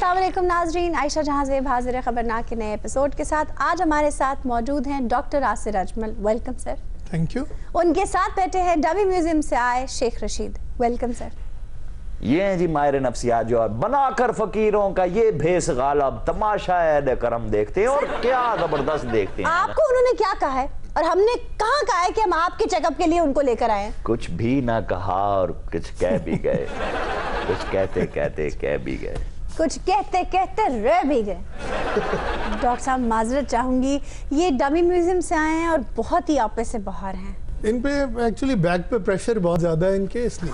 अस्सलाम वालेकुम नाजरीन, आयशा जहां ज़ेब हाजिर है खबरनाक के नए एपिसोड के साथ। आज हमारे साथ मौजूद हैं doctor Asir Ajmal. Welcome sir. Thank you. उनके साथ बैठे हैं डमी म्यूजियम से आए शेख रशीद। Welcome sir. ये हैं जी माहिर नफ्सियात जो बनाकर फकीरों का ये भेस गालब तमाशा है करम देखते हैं और क्या जबरदस्त देखते हैं। आपको उन्होंने क्या कहा है और हमने कहाँ कहा है कि हम आपके चेकअप के लिए उनको लेकर आए हैं? कुछ भी ना कहा और कुछ कह भी गए। कुछ कहते कहते कह भी गए, कुछ कहते कहते रह भी गए। डॉक्टर साहब माजरत चाहूंगी, ये डमी म्यूजियम से आए हैं और बहुत ही आपे से बाहर हैं। इन पे एक्चुअली बैक पे प्रेशर बहुत ज्यादा है इनके, इसलिए।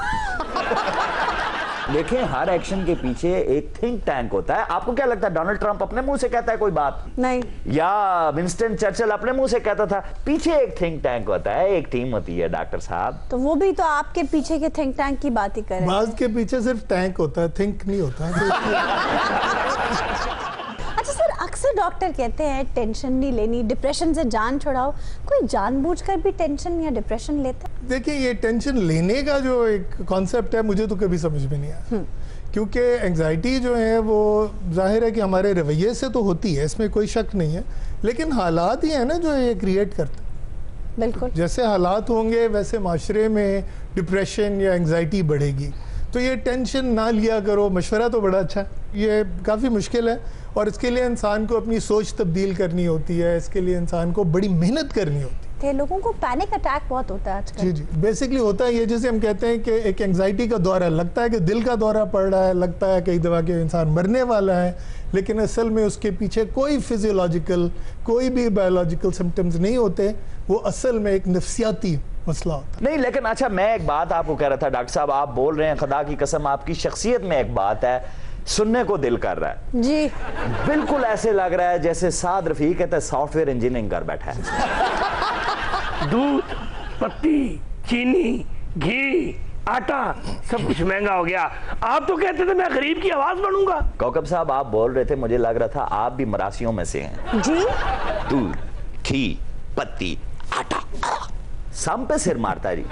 देखें हर एक्शन के पीछे एक थिंक टैंक होता है। आपको क्या लगता है डोनाल्ड ट्रंप अपने मुंह से कहता है कोई बात? नहीं। या विंस्टन चर्चिल अपने मुंह से कहता था? पीछे एक थिंक टैंक होता है, एक टीम होती है डॉक्टर साहब। तो वो भी तो आपके पीछे के थिंक टैंक की बात ही कर रहे हैं। बाज के पीछे सिर्फ टैंक होता है, थिंक नहीं होता। अच्छा सर, अक्सर डॉक्टर कहते हैं टेंशन नहीं लेनी, डिप्रेशन से जान छुड़ाओ। कोई जानबूझकर भी टेंशन या डिप्रेशन लेता है? देखिए, ये टेंशन लेने का जो एक कॉन्सेप्ट है मुझे तो कभी समझ में नहीं आया, क्योंकि एंजाइटी जो है वो जाहिर है कि हमारे रवैये से तो होती है, इसमें कोई शक नहीं है, लेकिन हालात ही है ना जो ये क्रिएट करते हैं। बिल्कुल। जैसे हालात होंगे वैसे माशरे में डिप्रेशन या एंजाइटी बढ़ेगी। तो ये टेंशन ना लिया करो, मशवरा तो बड़ा अच्छा है, ये काफ़ी मुश्किल है और इसके लिए इंसान को अपनी सोच तब्दील करनी होती है, इसके लिए इंसान को बड़ी मेहनत करनी होती है। लोगों को पैनिक अटैक बहुत होता है आजकल। जी जी, बेसिकली होता है ये, जैसे हम कहते हैं कि एक एंजाइटी का दौरा, लगता है कि दिल का दौरा पड़ रहा है, लगता है कई दफ़ा कि इंसान मरने वाला है, लेकिन असल में उसके पीछे कोई फिजियोलॉजिकल, कोई भी बायोलॉजिकल सिम्टम्स नहीं होते, वो असल में एक नफ्सियाती मसला होता है। नहीं, लेकिन अच्छा मैं एक बात आपको कह रहा था डॉक्टर साहब, आप बोल रहे हैं, खुदा की कसम आपकी शख्सियत में एक बात है, सुनने को दिल कर रहा है जी। बिल्कुल ऐसे लग रहा है जैसे साद रफीक कहता है सॉफ्टवेयर इंजीनियरिंग कर बैठा है। दूध, पत्ती, चीनी, घी, आटा सब कुछ महंगा हो गया। आप तो कहते थे मैं गरीब की आवाज बनूंगा। कौकब साहब आप बोल रहे थे, मुझे लग रहा था आप भी मरासियों में से हैं। जी। दूध, घी, पत्ती, आटा, सम पे सिर मारता है जी।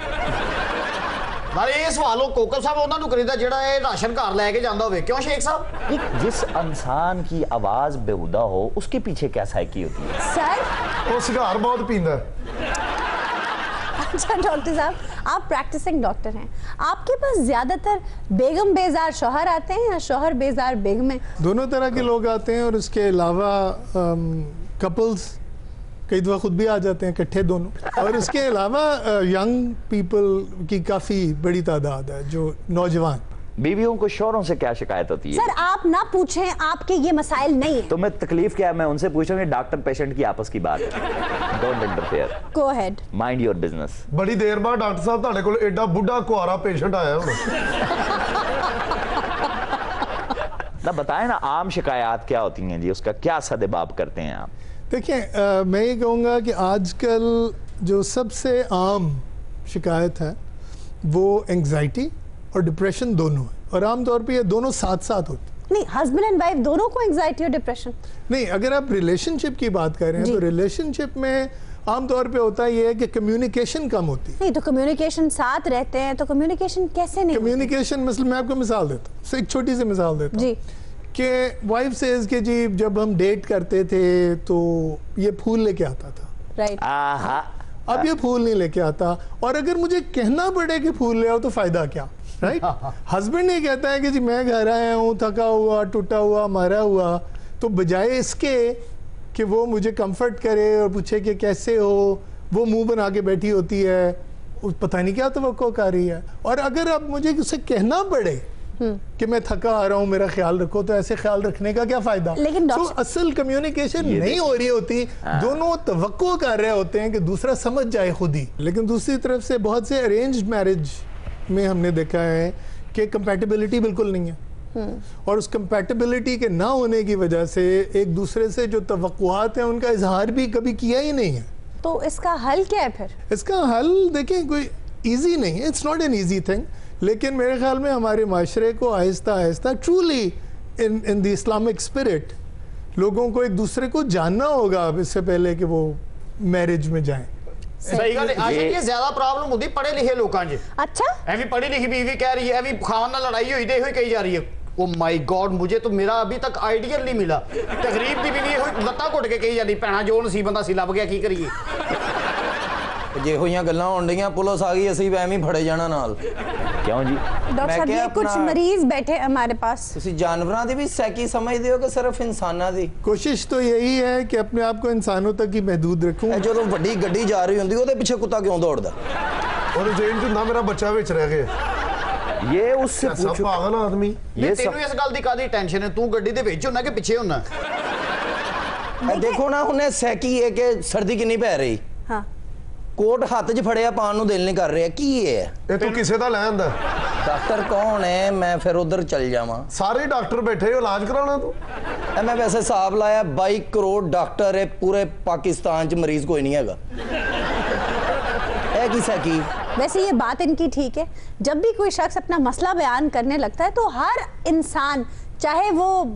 ਨਾਲੇ ਇਹ ਸਵਾਲ ਉਹ ਕੋਕਲ ਸਾਹਿਬ ਉਹਨਾਂ ਨੂੰ ਕਰੀਦਾ ਜਿਹੜਾ ਇਹ ਰਾਸ਼ਨ ਘਰ ਲੈ ਕੇ ਜਾਂਦਾ ਹੋਵੇ। क्यों शेख साहब? जिस इंसान की आवाज बेहुदा हो उसके पीछे क्या साइकी होती है? सर वो सिगार बहुत पींदा है। अच्छा डॉक्टर साहब, आप प्रैक्टिसिंग डॉक्टर हैं, आपके पास ज्यादातर बेगम बेजार शौहर आते हैं या शौहर बेजार बेगमें? दोनों तरह के लोग आते हैं और उसके अलावा कपल्स कई दफ़ा खुद भी आ जाते हैं इकट्ठे दोनों, और इसके अलावा यंग पीपल की काफ़ी बड़ी तादाद है जो नौजवान। बीवियों को शौहरों से क्या शिकायत होती है? सर आप ना पूछें, आपके ये मसाइल नहीं है। तो मैं तकलीफ क्या है मैं उनसे पूछ रहा हूँ, डॉक्टर पेशेंट की आपस की बात है। Don't interfere, go ahead, mind your business. बड़ी देर बाद डॉक्टर साहब ਤੁਹਾਡੇ ਕੋਲ ਐਡਾ ਬੁੱਢਾ ਕੁਆਰਾ पेशेंट आया ਹੁਣ। ना बताएं ना आम शिकायत क्या होती हैं जी, उसका क्या सदेबाब करते हैं आप? देखिए, मैं ये कहूँगा कि आजकल जो सबसे आम शिकायत है वो एंग्जाइटी और डिप्रेशन दोनों है, और आमतौर पे ये दोनों साथ साथ होते हैं। नहीं, हस्बैंड एंड वाइफ दोनों को एंजाइटी और डिप्रेशन? नहीं, अगर आप रिलेशनशिप की बात कर रहे हैं तो रिलेशनशिप में आमतौर पे होता ये है कि कम्युनिकेशन कम होती है। नहीं तो कम्युनिकेशन साथ रहते हैं तो कम्युनिकेशन कैसे नहीं? कम्युनिकेशन मतलब मैं आपको मिसाल देता हूँ, एक छोटी सी मिसाल देता हूँ जी कि वाइफ सेज कि जी जब हम डेट करते थे तो ये फूल लेके आता था, राइट। अब ये फूल नहीं लेके आता, और अगर मुझे कहना पड़े कि फूल ले आओ तो फायदा क्या, राइट? हस्बैंड नहीं कहता है कि जी मैं घर आया हूँ थका हुआ, टूटा हुआ, मारा हुआ, तो बजाय इसके कि वो मुझे कंफर्ट करे और पूछे कि कैसे हो, वो मुंह बना के बैठी होती है, पता नहीं क्या तवक्को कर रही है। और अगर अब मुझे उसे कहना पड़े कि मैं थका आ रहा हूँ, मेरा ख्याल रखो, तो ऐसे ख्याल रखने का क्या फायदा? लेकिन तो असल कम्युनिकेशन नहीं हो रही होती, दोनों तवक्को कर रहे होते हैं कि दूसरा समझ जाए खुद ही। लेकिन दूसरी तरफ से बहुत से अरेंज्ड मैरिज में हमने देखा है कि कंपैटिबिलिटी बिल्कुल नहीं है, और उस कंपैटिबिलिटी के ना होने की वजह से एक दूसरे से जो तवक्कुआत हैं उनका इजहार भी कभी किया ही नहीं है। तो इसका हल क्या है फिर? इसका हल देखें कोई इजी नहीं है, it's not an easy thing, लेकिन मेरे ख्याल में हमारे माशरे को Aahista Aahista truly in the Islamic spirit लोगों को एक दूसरे को जानना होगा इससे पहले कि वो मैरिज में जाएं। सही गल है। आशिक ये ज्यादा प्रॉब्लम होती पढ़े लिखे लोगों च। अच्छा, ਐਵੇਂ पढ़ी लिखी बीवी कह रही है, ਐਵੇਂ खान ਨਾਲ लड़ाई हुई दे हुई कही जा रही है। ओ माय गॉड, मुझे तो मेरा अभी तक आइडियल नहीं मिला। तकरीब दी बीवी होई लत्ता घुट के कही जाती भैणा जो नसीब बंदा सी लभ गया की करिए। ਜਿਹੋ ਜਿਹੀਆਂ ਗੱਲਾਂ ਹੋਣ ਡੀਆਂ ਪੁਲਿਸ ਆ ਗਈ ਅਸੀਂ ਐਵੇਂ ਹੀ ਫੜੇ ਜਾਣਾ ਨਾਲ। क्यों जी? डॉक्टर साहब क्या ये कुछ अपना- मरीज बैठे हैं हमारे पास। ਤੁਸੀਂ ਜਾਨਵਰਾਂ ਦੀ ਵੀ ਸੈਕੀ ਸਮਝਦੇ ਹੋ ਕਿ ਸਿਰਫ ਇਨਸਾਨਾਂ ਦੀ? कोशिश तो यही है कि अपने आप को इंसानों तक ही महदूद रखूं। ਇਹ ਜਦੋਂ ਵੱਡੀ ਗੱਡੀ ਜਾ ਰਹੀ ਹੁੰਦੀ ਉਹਦੇ ਪਿੱਛੇ ਕੁੱਤਾ ਕਿਉਂ ਦੌੜਦਾ? ਉਹਦੇ ਜੇਨ ਚ ਹੁੰਦਾ ਮੇਰਾ ਬੱਚਾ ਵਿੱਚ ਰਹਿ ਗਿਆ। ये उससे ਐਸਾ पूछो। ਪਾਗਲ ਆਦਮੀ। ये ਤੈਨੂੰ ਇਸ ਗੱਲ ਦੀ ਕਾਦੀ ਟੈਨਸ਼ਨ ਹੈ? ਤੂੰ ਗੱਡੀ ਦੇ ਵਿੱਚ ਹੁੰਨਾ ਕਿ ਪਿੱਛੇ ਹੁੰਨਾ? ਇਹ ਦੇਖੋ ਨਾ ਹੁਣੇ ਸੈਕੀ ਹੈ ਕਿ ਸਰਦੀ ਕਿੰਨੀ ਪੈ ਰਹੀ, हाँ ਕੋਟ ਹੱਥ 'ਚ ਫੜਿਆ ਪਾਣ ਨੂੰ ਦਿਲ ਨਹੀਂ ਕਰ ਰਿਹਾ, ਕੀ ਹੈ? ਇਹ ਤੂੰ ਕਿਸੇ ਦਾ ਲੈ ਆਂਦਾ? ਡਾਕਟਰ ਕੌਣ ਹੈ? ਮੈਂ ਫਿਰ ਉਧਰ ਚੱਲ ਜਾਵਾਂ। ਸਾਰੇ ਡਾਕਟਰ ਬੈਠੇ ਹੋ, ਇਲਾਜ ਕਰਾਉਣਾ ਤੂੰ? ਇਹ ਮੈਂ ਵੈਸੇ ਹਿਸਾਬ ਲਾਇਆ 22 ਕਰੋੜ ਡਾਕਟਰ ਹੈ ਪੂਰੇ ਪਾਕਿस्तान 'ਚ ਮਰੀਜ਼ ਕੋਈ ਨਹੀਂ ਹੈਗਾ। ਇਹ ਕੀ ਸੈਕੀ? वैसे ये बात इनकी ठीक है, जब भी कोई शख्स अपना मसला बयान करने लगता है तो हर इंसान चाहे वो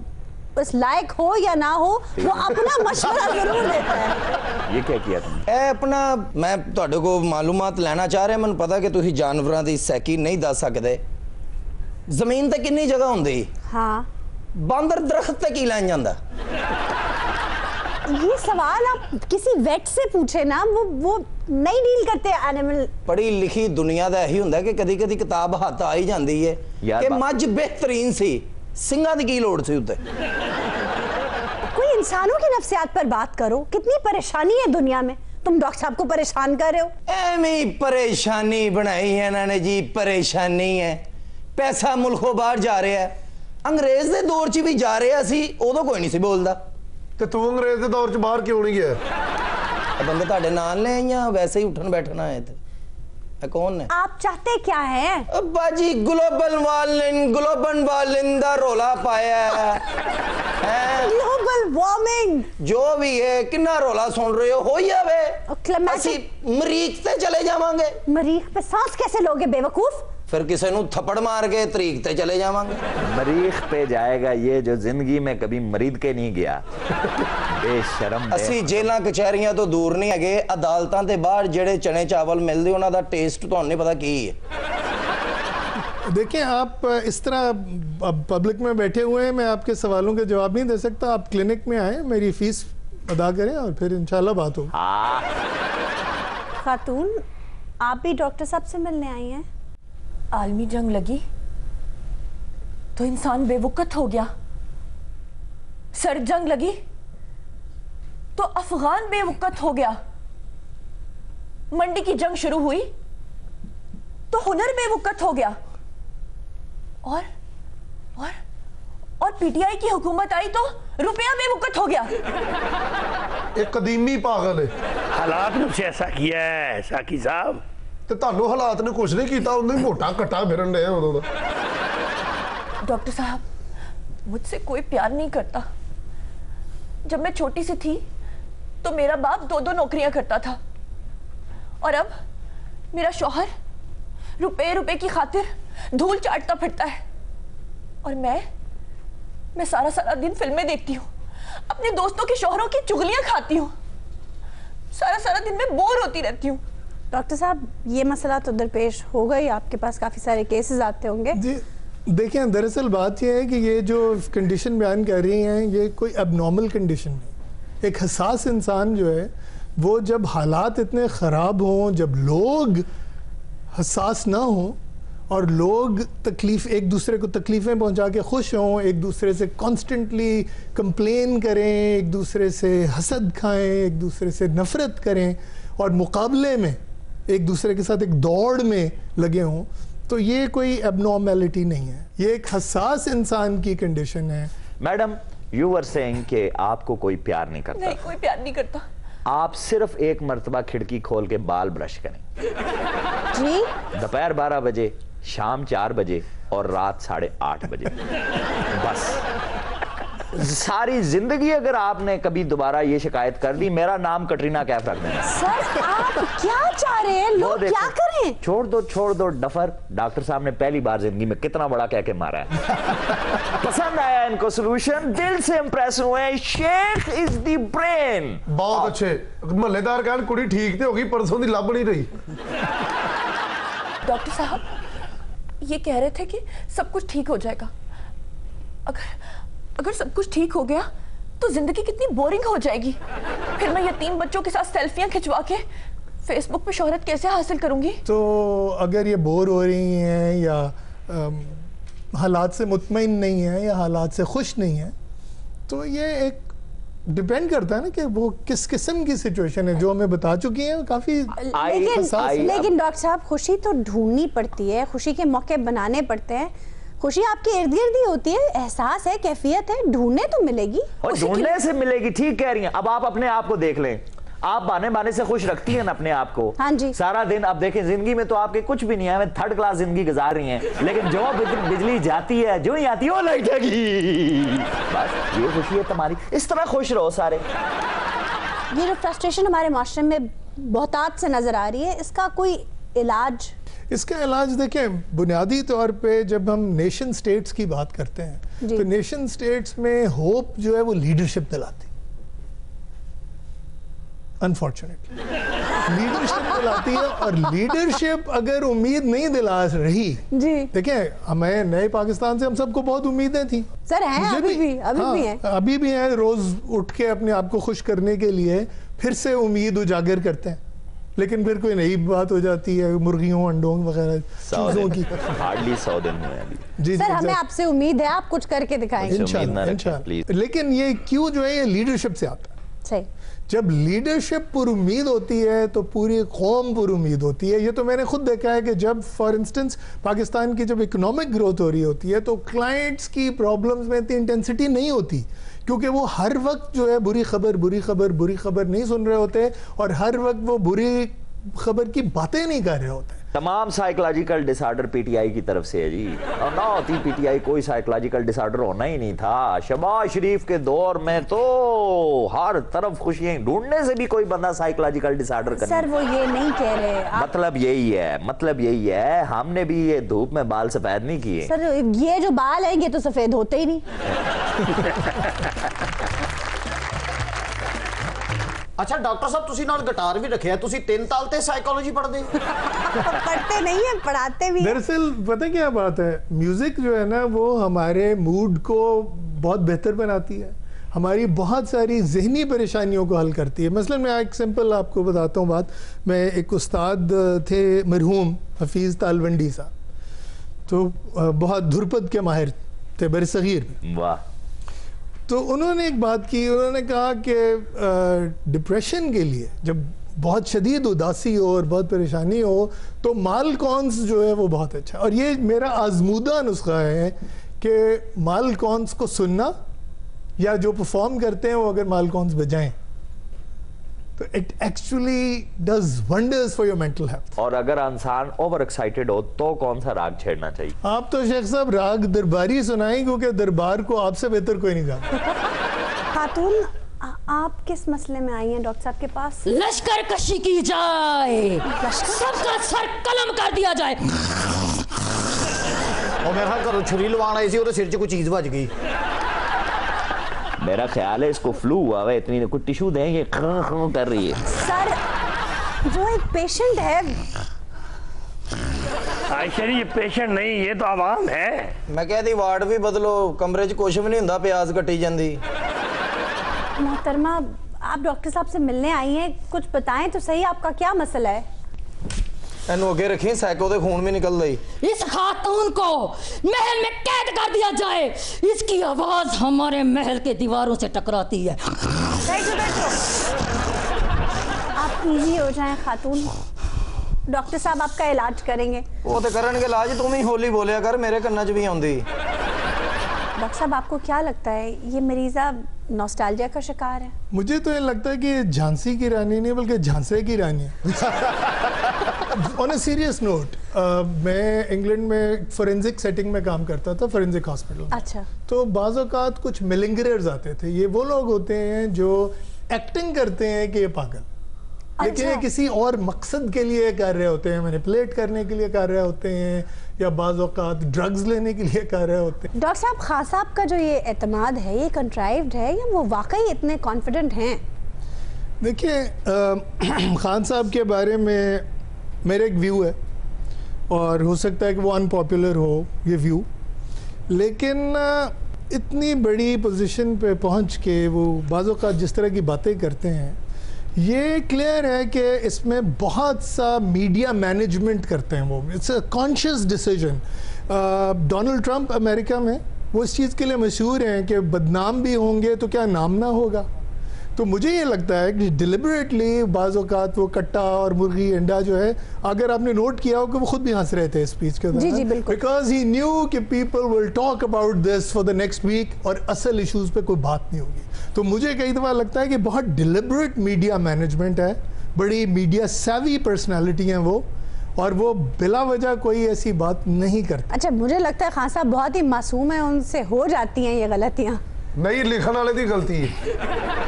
उस लायक हो या ना हो वो अपना मशवरा जरूर देता है। ये क्या किया तुमने? ਇਹ ਆਪਣਾ ਮੈਂ ਤੁਹਾਡੇ ਕੋਲ ਮਾਲੂਮਾਤ ਲੈਣਾ ਚਾਹ ਰਿਹਾ। ਮੈਨੂੰ ਪਤਾ ਕਿ ਤੁਸੀਂ ਜਾਨਵਰਾਂ ਦੀ ਸੈਕੀ ਨਹੀਂ ਦੱਸ ਸਕਦੇ। ਜ਼ਮੀਨ ਤੇ ਕਿੰਨੀ ਜਗ੍ਹਾ ਹੁੰਦੀ? हाँ ਬਾਂਦਰ ਦਰਖਤ ਤੇ ਕੀ ਲੈਣ ਜਾਂਦਾ? ये सवाल आप किसी वेट से पूछे ना, वो नहीं डील करते एनिमल। ਪੜ੍ਹੀ ਲਿਖੀ ਦੁਨੀਆ ਦਾ ਇਹੀ ਹੁੰਦਾ ਕਿ ਕਦੀ ਕਦੀ ਕਿਤਾਬ ਹੱਥ ਆ ਹੀ ਜਾਂਦੀ ਹੈ ਯਾਰ ਕਿ ਬਾ- ਮੱਝ ਬਿਹਤਰੀਨ ਸੀ, ਸਿੰਘਾਂ ਦੀ ਕੀ ਲੋੜ ਸੀ ਉੱਤੇ? कोई इंसानों की नफ्सियात पर बात करो, कितनी परेशानी है दुनिया में, तुम डॉक्टर साहब को परेशान कर रहे हो। ਐਵੇਂ ਹੀ ਪਰੇਸ਼ਾਨੀ ਬਣਾਈ ਹੈ ਇਹਨਾਂ ਨੇ ਜੀ। ਪਰੇਸ਼ਾਨੀ ਹੈ, ਪੈਸਾ ਮੁਲਕੋਂ ਬਾਹਰ ਜਾ ਰਿਹਾ ਹੈ। ਅੰਗਰੇਜ਼ ਦੇ ਦੌਰ 'ਚ ਵੀ ਜਾ ਰਿਹਾ ਸੀ, ਉਦੋਂ ਕੋਈ ਨਹੀਂ ਸੀ ਬੋਲਦਾ। ਤੇ ਤੂੰ ਅੰਗਰੇਜ਼ ਦੇ ਦੌਰ ਚ ਬਾਹਰ ਕਿਉਂ ਨਹੀਂ ਗਿਆ? ਇਹ ਬੰਦੇ ਤੁਹਾਡੇ ਨਾਲ ਨੇ ਜਾਂ ਵੈਸੇ ਹੀ ਉੱਠਣ ਬੈਠਣਾ ਹੈ? ਤੇ ਇਹ ਕੌਣ ਨੇ? आप चाहते क्या हैं? ਬਾਜੀ ਗਲੋਬਲ ਵਾਲਿਨ ਦਾ ਰੋਲਾ ਪਾਇਆ ਹੈ। Global warming. ਜੋ ਵੀ ਹੈ ਕਿੰਨਾ ਰੋਲਾ ਸੁਣ ਰਹੇ ਹੋ और ਜਾਵੇ। climatic- ਅਸੀਂ ਮਰੀਖ ਤੇ ਚਲੇ ਜਾਵਾਂਗੇ, मरीख पे सांस कैसे लोगे बेवकूफ? ਫਿਰ ਕਿਸੇ ਨੂੰ ਥੱਪੜ ਮਾਰ ਕੇ ਤਰੀਕ ਤੇ ਚਲੇ ਜਾਵਾਂਗੇ। मरीख पे जाएगा ये जो जिंदगी में कभी मरीद के नहीं गया। बेशरम बे- ਅਸੀਂ ਜੇਲਾਂ ਕਚਹਿਰੀਆਂ ਤੋਂ ਦੂਰ ਨਹੀਂ ਹੈਗੇ। ਅਦਾਲਤਾਂ ਦੇ ਬਾਹਰ ਜਿਹੜੇ ਚਨੇ ਚਾਵਲ ਮਿਲਦੇ ਉਹਨਾਂ ਦਾ ਟੇਸਟ ਤੁਹਾਨੂੰ ਨਹੀਂ ਪਤਾ ਕੀ ਹੈ। देखिए आप इस तरह पब्लिक में बैठे हुए हैं, मैं आपके सवालों के जवाब नहीं दे सकता। आप क्लिनिक में आए, मेरी फीस अदा करें और फिर इंशाल्लाह बात होगी। हाँ, खातून आप भी डॉक्टर साहब से मिलने आई हैं? आलमी जंग लगी तो इंसान बेवकूफ हो गया, सर्द जंग लगी तो अफगान बेवकूफ हो गया, मंडी की जंग शुरू हुई तो हुनर बेवकूफ हो गया, और और और पीटीआई की हुकूमत आई तो रुपया बेवकूफ हो गया। ਇਹ ਕਦੀਮੀ ਪਾਗਲ ਹੈ हालात मुझसे ऐसा किया है साकी साहब। ਤੇ ਤੁਹਾਨੂੰ ਹਾਲਾਤ ਨੇ ਕੁਝ ਨਹੀਂ ਕੀਤਾ। ਉਹਨੂੰ ਹੀ ਮੋਟਾ ਘੱਟਾ ਫਿਰਨ ਡਿਆ ਉਦੋਂ ਦਾ। डॉक्टर साहब मुझसे कोई प्यार नहीं करता। जब मैं छोटी सी थी तो मेरा बाप 2-2 नौकरियां करता था, और अब मेरा शौहर रुपए की खातिर धूल चाटता फिरता है, और मैं सारा सारा दिन फिल्में देखती हूँ, अपने दोस्तों के शौहरों की चुगलियां खाती हूँ, सारा सारा दिन मैं बोर होती रहती हूँ। डॉक्टर साहब ये मसला तो दरपेश होगा ही, आपके पास काफ़ी सारे केसेस आते होंगे। जी देखें, दरअसल बात यह है कि ये जो कंडीशन बयान कर रही हैं ये कोई अबनॉर्मल कंडीशन नहीं। एक हसास इंसान जो है वो जब हालात इतने ख़राब हों, जब लोग हसास ना हों और लोग तकलीफ़ एक दूसरे को तकलीफ़ें पहुंचा के खुश हों, एक दूसरे से कॉन्स्टेंटली कंप्लेन करें, एक दूसरे से हसद खाएं, एक दूसरे से नफ़रत करें और मुकाबले में एक दूसरे के साथ एक दौड़ में लगे हों, तो ये कोई एबनॉर्मेलिटी नहीं है, ये एक हसास इंसान की कंडीशन है। मैडम यू वर सेइंग कि आपको कोई प्यार नहीं करता। नहीं, कोई प्यार नहीं करता। आप सिर्फ एक मर्तबा खिड़की खोल के बाल ब्रश करें, जी दोपहर 12 बजे, शाम 4 बजे और रात 8:30 बजे। बस सारी जिंदगी अगर आपने कभी दोबारा ये शिकायत कर दी, मेरा नाम कटरीना कैफ रख देना। सर आप क्या चाह रहे हैं, वो लोग देखो, क्या करें? छोड़ दो डफर। डॉक्टर साहब ने पहली बार जिंदगी में कितना बड़ा कह के मारा है। पसंद आया इनको सोल्यूशन, दिल से इंप्रेस हुए। Sheikh is the brain. ਬਹੁਤ ਅੱਛੇ। ਮਹੱਲੇਦਾਰ ਕਹਿਣ ਕੁੜੀ ਠੀਕ ਤੇ ਹੋ ਗਈ, ਪਰਸੋਂ ਦੀ ਲੱਭ ਨਹੀਂ ਰਹੀ। डॉक्टर साहब ये कह रहे थे कि सब कुछ ठीक हो जाएगा, अगर सब कुछ ठीक हो गया तो जिंदगी कितनी बोरिंग हो जाएगी। फिर मैं यतीम बच्चों के साथ सेल्फियां खिंचवा के फेसबुक पे शोहरत कैसे हासिल करूंगी? तो अगर ये बोर हो रही हैं या हालात से मुतमईन नहीं है या हालात से खुश नहीं है, तो ये एक डिपेंड करता है ना कि वो किस किस्म की सिचुएशन है। जो हमें बता चुकी हैं काफी। लेकिन डॉक्टर साहब, खुशी तो ढूंढनी पड़ती है, खुशी के मौके बनाने पड़ते हैं। खुशी आपके इर्द गिर्द ही होती है, एहसास है, कैफियत है, ढूंढने तो मिलेगी। और ढूंढने से मिलेगी, ठीक कह रही हैं। अब आप अपने आप को देख लें, आप बाने से खुश रखती हैं ना अपने आप को। हाँ जी। सारा दिन अब देखें, जिंदगी में तो आपके कुछ भी नहीं है, मैं थर्ड क्लास जिंदगी गुजार रही हैं, लेकिन जो बिजली जाती है, जो ही आती है वो लाइट जाएगी, बस ये खुशी है तुम्हारी। इस तरह खुश रहो सारे। ये जो फ्रस्ट्रेशन हमारे माशरे में बहुतात से नजर आ रही है, इसका कोई इलाज? इसका इलाज देखें, बुनियादी तौर पे जब हम नेशन स्टेट्स की बात करते हैं तो नेशन स्टेट्स में होप जो है वो लीडरशिप दिलाती, अनफॉर्चुनेटली लीडरशिप दिलाती है। और लीडरशिप अगर उम्मीद नहीं दिला रही जी, देखें, हमें नए पाकिस्तान से हम सबको बहुत उम्मीदें थी सर, हैं अभी भी हैं, अभी भी हैं। रोज उठ के अपने आप को खुश करने के लिए फिर से उम्मीद उजागर करते हैं, लेकिन फिर कोई नई बात हो जाती है, मुर्गियों, अंडों वगैरह चीजों की। हार्डली 100 दिन हुए अभी। जी सर, हमें आपसे उम्मीद है आप कुछ करके दिखाएंगे इंशाल्लाह। लेकिन ये क्यों जो है ये लीडरशिप से आता है। सही। जब लीडरशिप पर उम्मीद होती है तो पूरी कौम पर उम्मीद होती है। ये तो मैंने खुद देखा है कि जब फॉर इंस्टेंस पाकिस्तान की जब इकोनॉमिक ग्रोथ हो रही होती है तो क्लाइंट्स की प्रॉब्लम्स में इतनी इंटेंसिटी नहीं होती, क्योंकि वो हर वक्त जो है बुरी खबर नहीं सुन रहे होते और हर वक्त वो बुरी खबर की बातें नहीं कर रहे होते। तमाम साइकोलॉजिकल डिसऑर्डर पीटीआई की तरफ से है जी, और ना होती पीटीआई कोई साइकोलॉजिकल डिसऑर्डर होना ही नहीं था। शहबाज शरीफ के दौर में तो हर तरफ खुशियां ढूंढने से भी कोई बंदा साइकोलॉजिकल डिसऑर्डर करने। सर, वो ये नहीं कह रहे। मतलब यही है, हमने भी ये धूप में बाल सफेद नहीं किए। सर, ये जो बाल है ये तो सफेद होते ही नहीं। अच्छा डॉक्टर साहब, ਤੁਸੀਂ ਨਾਲ गिटार भी रखे है, ਤੁਸੀਂ 3 ताल ते साइकोलॉजी पढ़ते? पढ़ते नहीं है, पढ़ाते भी। दरअसल पता क्या बात है, म्यूजिक जो है ना वो हमारे मूड को बहुत बेहतर बनाती है, हमारी बहुत सारी जहनी परेशानियों को हल करती है। मसलन मैं एक सिंपल आपको बताता हूँ बात। मैं एक उस्ताद थे मरहूम हफीज़ तालवंडी साहब, तो बहुत धुरपद के माहिर थे बरसगीर में। वाह। तो उन्होंने एक बात की, उन्होंने कहा कि डिप्रेशन के लिए जब बहुत शदीद उदासी हो और बहुत परेशानी हो तो मालकॉन्स जो है वो बहुत अच्छा है। और ये मेरा आजमूदा नुस्खा है कि मालकॉन्स को सुनना या जो परफॉर्म करते हैं वो अगर मालकॉन्स बजाएं तो it actually does wonders for your mental health. और अगर इंसान ओवर एक्साइटेड हो तो कौन सा राग छेड़ना चाहिए? आप तो शेख साहब राग दरबारी सुनाएं, क्योंकि दरबार को आपसे बेहतर कोई नहीं गाता। खातून, आप किस मसले में आई हैं डॉक्टर साहब के पास? लश्कर कशी की जाए, सबका सर कलम कर दिया जाए। और मेरा घर छुरी लवान आई सी, और सिर च कोई चीज बज गई। मेरा ख्याल है इसको फ्लू हुआ है, इतनी कुछ टिश्यू दें, ये कर रही है। सर, जो एक पेशेंट है। आयशा जी, ये पेशेंट नहीं, ये तो आवाम है। मैं कहती वार्ड भी बदलो, कमरे च कुछ भी नहीं हुंदा, प्याज कटी जांदी। मोहतरमा, आप डॉक्टर साहब से मिलने आई हैं, कुछ बताएं तो सही, आपका क्या मसला है? एनू अगे रखी, सैको दे खून भी निकल रही। इस खातून को महल में कैद कर दिया जाए, इसकी आवाज हमारे महल के दीवारों से टकराती है। बैठो। आप इजी हो जाएं खातून, डॉक्टर साहब आपका इलाज करेंगे। वो तो करनगे इलाज, तुम ही होली बोलिया कर, मेरे कन्ना च भी आउंदी। डॉक्टर साहब, आपको क्या लगता है ये मरीजा नॉस्टैल्जिया का शिकार है? मुझे तो ये लगता है कि झांसी की रानी नहीं बल्कि झांसे की रानी है। ऑन अ सीरियस नोट, मैं इंग्लैंड में फोरेंसिक सेटिंग में काम करता था, फोरेंसिक हॉस्पिटल। अच्छा। तो बाज़ औक़ात कुछ मिलिंगरर्स आते थे। ये वो लोग होते हैं जो एक्टिंग करते हैं कि ये पागल, लेकिन ये किसी और मकसद के लिए कर रहे होते हैं, मैनिपुलेट करने के लिए कर रहे होते हैं, या बाज़ औक़ात ड्रग्स लेने के लिए कर रहे होते हैं। डॉक्टर साहब, खान साहब का जो ये एतमाद है, ये कंट्राइव्ड है या वो वाकई इतने कॉन्फिडेंट हैं? देखिए, खान साहब के बारे में मेरा एक व्यू है, और हो सकता है कि वो अनपॉपुलर हो ये व्यू, लेकिन इतनी बड़ी पोजीशन पे पहुंच के वो बाज़ों का जिस तरह की बातें करते हैं, ये क्लियर है कि इसमें बहुत सा मीडिया मैनेजमेंट करते हैं वो। It's a conscious decision. Donald Trump America में वो इस चीज़ के लिए मशहूर हैं कि बदनाम भी होंगे तो क्या नाम ना होगा। तो मुझे ये लगता है कि डिलिबरेटली बाज़ औक़ात वो कट्टा और मुर्गी अंडा जो है, अगर आपने नोट किया हो कि वो खुद भी हंस रहे थे स्पीच के दौरान, जी बिल्कुल, बिकॉज ही न्यू कि people will talk about this for the next week और असल इश्यूज पे कोई बात नहीं होगी। तो मुझे कई दफ़ा लगता है कि बहुत डिलिबरेट मीडिया मैनेजमेंट है, बड़ी मीडिया सेवी पर्सनैलिटी हैं वो, और वो बिला वजह कोई ऐसी बात नहीं करते। अच्छा, मुझे लगता है खान साहब बहुत ही मासूम है, उनसे हो जाती हैं ये गलतियाँ। नहीं, लिखण वाले की गलती है।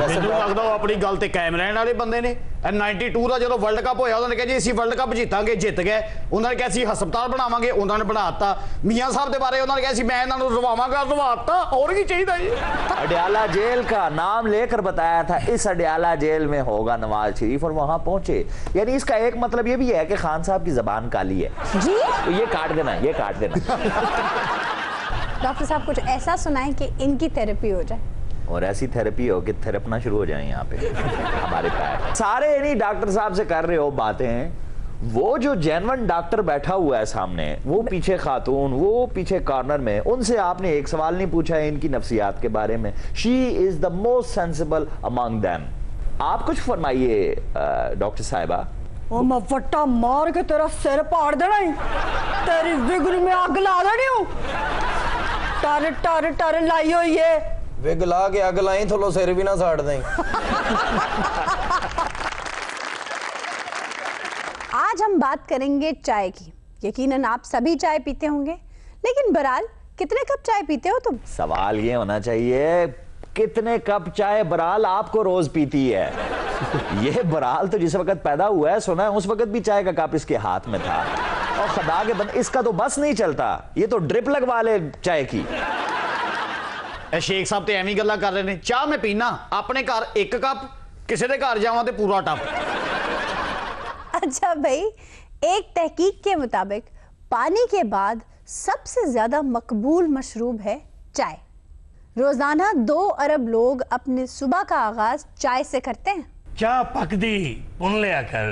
ਮੈਨੂੰ ਲੱਗਦਾ ਉਹ ਆਪਣੀ ਗੱਲ ਤੇ ਕਾਇਮ ਰਹਿਣ ਵਾਲੇ ਬੰਦੇ ਨੇ। 92 ਦਾ ਜਦੋਂ ਵਰਲਡ ਕੱਪ ਹੋਇਆ ਉਹਨਾਂ ਨੇ ਕਿਹਾ ਜੀ ਅਸੀਂ ਵਰਲਡ ਕੱਪ ਜਿੱਤਾਂਗੇ, ਜਿੱਤ ਗਏ। ਉਹਨਾਂ ਨੇ ਕਿਹਾ ਅਸੀਂ ਹਸਪਤਾਲ ਬਣਾਵਾਂਗੇ, ਉਹਨਾਂ ਨੇ ਬਣਾਤਾ। ਮੀਆਂ ਸਾਹਿਬ ਦੇ ਬਾਰੇ ਉਹਨਾਂ ਨੇ ਕਿਹਾ ਸੀ ਮੈਂ ਇਹਨਾਂ ਨੂੰ ਰਵਾਵਾਂਗਾ, ਰਵਾਤਾ। और ਕੀ ਚਾਹੀਦਾ ਜੀ? अडयाला जेल का नाम लेकर बताया था इस अडयाला जेल में होगा नवाज शरीफ, और वहां पहुंचे। यानी इसका एक मतलब ये भी है कि खान साहब की जबान काली है जी। तो ये काट देना, ये काट देना। डॉक्टर साहब कुछ ऐसा सुनाएं कि इनकी थेरेपी हो जाए, और ऐसी थेरेपी हो कि थेरेपना शुरू हो जाए यहाँ पे हमारे पैर सारे। नहीं, डॉक्टर साहब से कर रहे हो बातें, वो जो जेन्युइन डॉक्टर बैठा हुआ है सामने, वो पीछे खातून, वो पीछे कॉर्नर में, उनसे आपने एक सवाल नहीं पूछा है इनकी नफ्सियात के बारे में। She is the most sensible among them. आप कुछ फरमाइए डॉक्टर साहिबा। ओ मैं फट्टा मार के तेरा सिर फाड़ देना ही, तेरी विगुल में आग ला देनी हूँ। टर टर टर लाई हुई है, विग ला के अग लाई, थोलो सिर भी ना साड़ दें। आज हम बात करेंगे चाय की। यकीनन आप सभी चाय पीते होंगे, लेकिन बहरहाल कितने कप चाय पीते हो तुम? सवाल ये होना चाहिए कितने कप चाय बराल आपको रोज पीती है। ये बराल तो जिस वक्त पैदा हुआ है, सुना है उस वक्त भी चाय का कप इसके हाथ में था, और खुदा के बंदे इसका तो बस नहीं चलता, ये तो ड्रिप लगवा ले चाय की। शेख साहब तो एवं गल्लां कर रहे हैं। चाह मैं पीना अपने घर 1 कप, किसी के घर जावां तो पूरा टप। अच्छा भाई, एक तहकीक के मुताबिक पानी के बाद सबसे ज्यादा मकबूल मशरूब है चाय। रोजाना 2 अरब लोग अपने सुबह का आगाज चाय से करते हैं। चाह पकदी पुन लिया कर,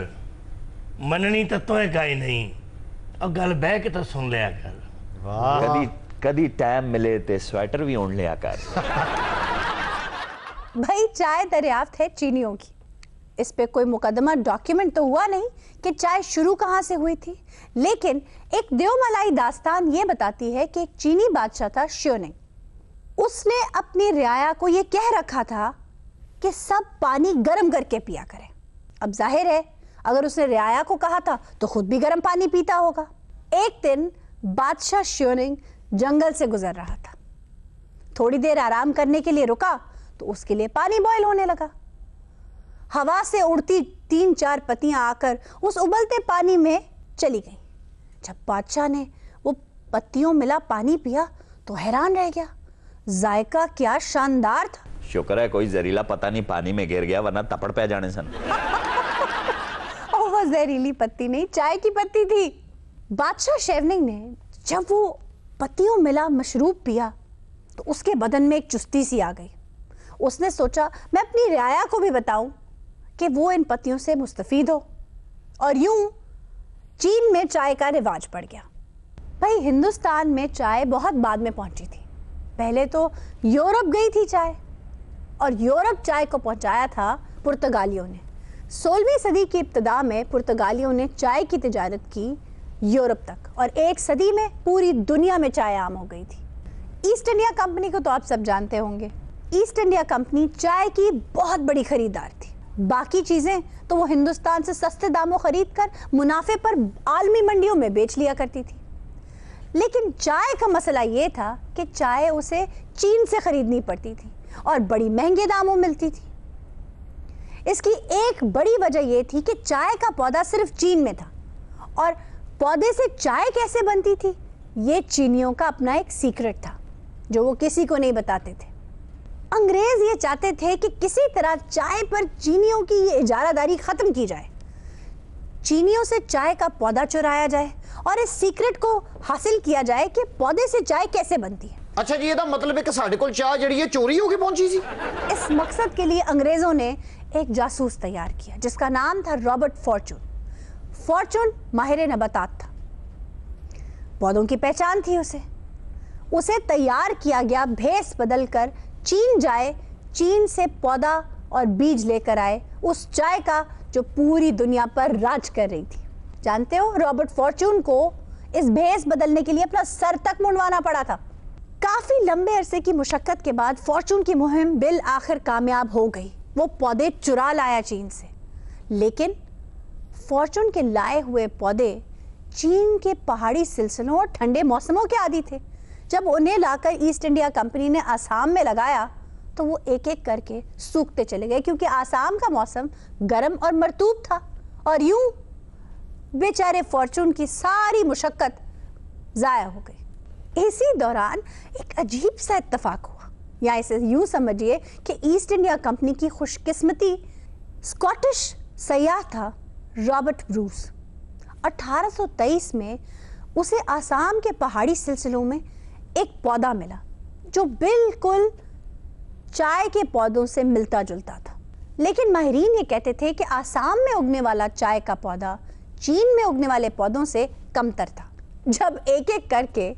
मननी तो तोए का ही नहीं, और गल बह के तो सुन लिया कर। कदी कदी टाइम मिले ते स्वेटर भी ओढ़ लिया कर। भाई चाय दरियाफ्त है चीनियों की। इस पे कोई मुकदमा डॉक्यूमेंट तो हुआ नहीं कि चाय शुरू कहां से हुई थी, लेकिन एक देवमलाई दास्तान ये बताती है कि एक चीनी बादशाह था श्योनिंग। उसने अपनी रियाया को ये कह रखा था कि सब पानी गर्म करके पिया करें। अब जाहिर है अगर उसने रियाया को कहा था तो खुद भी गर्म पानी पीता होगा। एक दिन बादशाह श्योनिंग जंगल से गुजर रहा था। थोड़ी देर आराम करने के लिए रुका तो उसके लिए पानी बॉयल होने लगा। हवा से उड़ती 3-4 पत्तियां आकर उस उबलते पानी में चली गईं। जब बादशाह ने वो पत्तियों मिला पानी पिया तो हैरान रह गया, जायका क्या शानदार था। शुक्र है कोई जहरीला पता नहीं पानी में गिर गया, वरना तपड़ पे जाने सन। और वो जहरीली पत्ती नहीं, चाय की पत्ती थी। बादशाह शेवनिंग ने जब वो पत्तियों मिला मशरूब पिया तो उसके बदन में एक चुस्ती सी आ गई। उसने सोचा मैं अपनी रियाया को भी बताऊं कि वो इन पत्तियों से मुस्तफीद हो, और यूं चीन में चाय का रिवाज पड़ गया। भाई हिंदुस्तान में चाय बहुत बाद में पहुंची थी। पहले तो यूरोप गई थी चाय, और यूरोप चाय को पहुंचाया था पुर्तगालियों ने। 16वीं सदी की इब्तिदा में पुर्तगालियों ने चाय की तिजारत की यूरोप तक, और 1 सदी में पूरी दुनिया में चाय आम हो गई थी। ईस्ट इंडिया कंपनी को तो आप सब जानते होंगे। ईस्ट इंडिया कंपनी चाय की बहुत बड़ी खरीदार थी। बाकी चीजें तो वो हिंदुस्तान से सस्ते दामों खरीद कर मुनाफे पर आलमी मंडियों में बेच लिया करती थी। लेकिन चाय का मसला ये था कि चाय उसे चीन से खरीदनी पड़ती थी और बड़ी महंगे दामों मिलती थी। इसकी एक बड़ी वजह यह थी कि चाय का पौधा सिर्फ चीन में था, और पौधे से चाय कैसे बनती थी ये चीनियों का अपना एक सीक्रेट था जो वो किसी को नहीं बताते थे। अंग्रेज ये चाहते थे कि किसी तरह चाय पर चीनियों की ये इजारादारी खत्म की जाए, चीनियों से चाय का पौधा चुराया जाए और इस सीक्रेट को हासिल किया जाए कि पौधे से चाय कैसे बनती है। अच्छा जी, ਇਹਦਾ मतलब है कि साडे कोल चाह ਜਿਹੜੀ है चोरी होके पहुंची सी। इस मकसद के लिए अंग्रेजों ने एक जासूस तैयार किया जिसका नाम था रॉबर्ट फॉर्चून। फॉर्चून माहिर नबातात था, पौधों की पहचान थी उसे तैयार किया गया, भेस बदलकर चीन जाए, चीन से पौधा और बीज लेकर आए उस चाय का जो पूरी दुनिया पर राज कर रही थी। जानते हो, रॉबर्ट फॉर्चून को इस भेस बदलने के लिए अपना सर तक मुंडवाना पड़ा था। काफी लंबे अरसे की मुशक्कत के बाद फॉर्चून की मुहिम बिल आखिर कामयाब हो गई। वो पौधे चुरा लाया चीन से, लेकिन फॉर्चून के लाए हुए पौधे चीन के पहाड़ी सिलसिलों और ठंडे मौसमों के आदी थे। जब उन्हें लाकर ईस्ट इंडिया कंपनी ने आसाम में लगाया तो वो एक एक करके सूखते चले गए, क्योंकि आसाम का मौसम गर्म और मरतूब था। और यूं बेचारे फॉर्चून की सारी मुशक्कत जाया हो गई। इसी दौरान एक अजीब सा इत्तेफाक हुआ, या इसे यूं समझिए कि ईस्ट इंडिया कंपनी की खुशकिस्मती स्कॉटिश सयाह था रॉबर्ट ब्रूस। 1823 में उसे आसाम के पहाड़ी सिलसिलों में एक पौधा मिला जो बिल्कुल चाय के पौधों से मिलता जुलता था, लेकिन माहिरीन ये कहते थे कि आसाम में उगने वाला चाय का पौधा चीन में उगने वाले पौधों से कमतर था। जब एक एक करके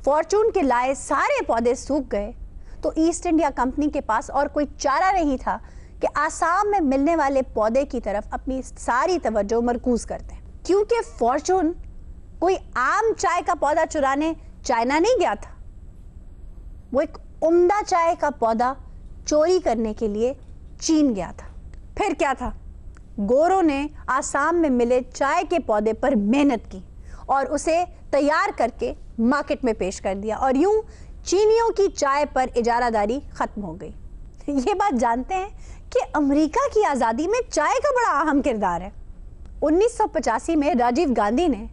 फॉर्चून के लाए सारे पौधे सूख गए तो ईस्ट इंडिया कंपनी के पास और कोई चारा नहीं था कि आसाम में मिलने वाले पौधे की तरफ अपनी सारी तवज्जो मरकूज करते, क्योंकि फॉर्चून कोई आम चाय का पौधा चुराने चाइना नहीं गया था। वो एक उम्दा चाय का पौधा चोरी करने के लिए चीन गया था। फिर क्या था, गोरों ने आसाम में मिले चाय के पौधे पर मेहनत की और उसे तैयार करके मार्केट में पेश कर दिया, और यूं चीनियों की चाय पर इजारादारी खत्म हो गई। ये बात जानते हैं कि अमेरिका की आज़ादी में चाय का बड़ा अहम किरदार है। 1985 में राजीव गांधी ने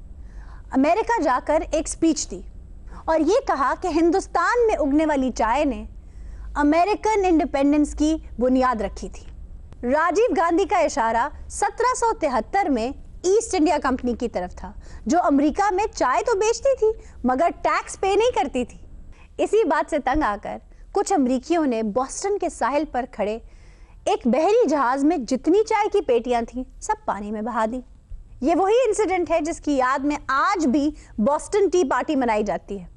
अमेरिका जाकर एक स्पीच दी और ये कहा कि हिंदुस्तान में उगने वाली चाय ने अमेरिकन इंडिपेंडेंस की बुनियाद रखी थी। राजीव गांधी का इशारा 1773 में ईस्ट इंडिया कंपनी की तरफ था, जो अमेरिका में चाय तो बेचती थी मगर टैक्स पे नहीं करती थी। इसी बात से तंग आकर कुछ अमरीकियों ने बॉस्टन के साहिल पर खड़े एक बहरी जहाज में जितनी चाय की पेटियां थीं सब पानी में बहा दी। ये वही इंसिडेंट है जिसकी याद में आज भी बॉस्टन टी पार्टी मनाई जाती है।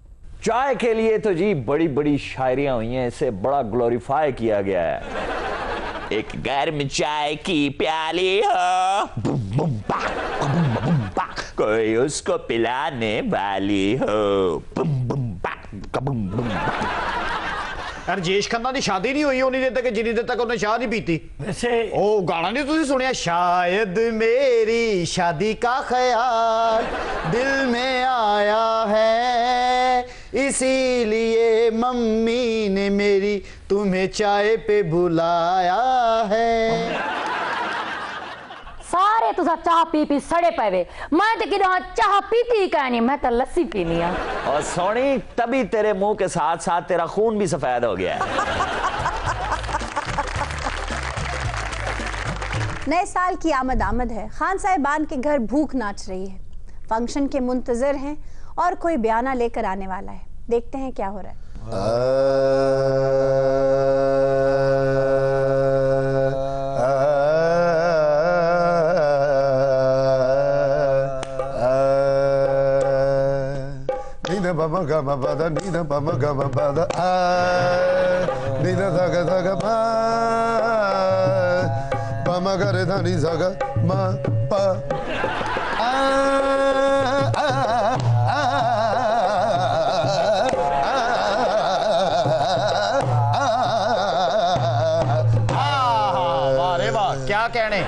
चाय के लिए तो जी बड़ी बड़ी शायरियां हुई हैं, इसे बड़ा ग्लोरीफाई किया गया है। एक गर्म चाय की प्याली हो, बुम बुम बाक, बुम बुम बाक, कोई उसको पिलाने वाली हो, बुम बुम बाक, बुम बुम बाक। राजेश खन्ना की शादी नहीं हुई उन्नी देर तक जिन्नी देर तक उन्हें चाह नहीं पीती। वैसे ओ गाना नहीं तुझे सुनिया, शायद मेरी शादी का ख्याल दिल में आया है, इसीलिए मम्मी ने मेरी तुम्हें चाय पे बुलाया है। सारे तुसा चाह पी पी सड़े पे वे, मैं तो किदा चाह पीती का नहीं, मैं तो लस्सी पीनी है। और सोनी तभी तेरे मुंह के साथ साथ तेरा खून भी सफेद हो गया है। नए साल की आमद है, खान साहिबान के घर भूख नाच रही है, फंक्शन के मुंतजर हैं और कोई बयाना लेकर आने वाला है। देखते हैं क्या हो रहा है। Baba gama bada nina baba gama bada nina daga daga ba bama gare dhani zaga ma pa वाह वाह क्या कहने।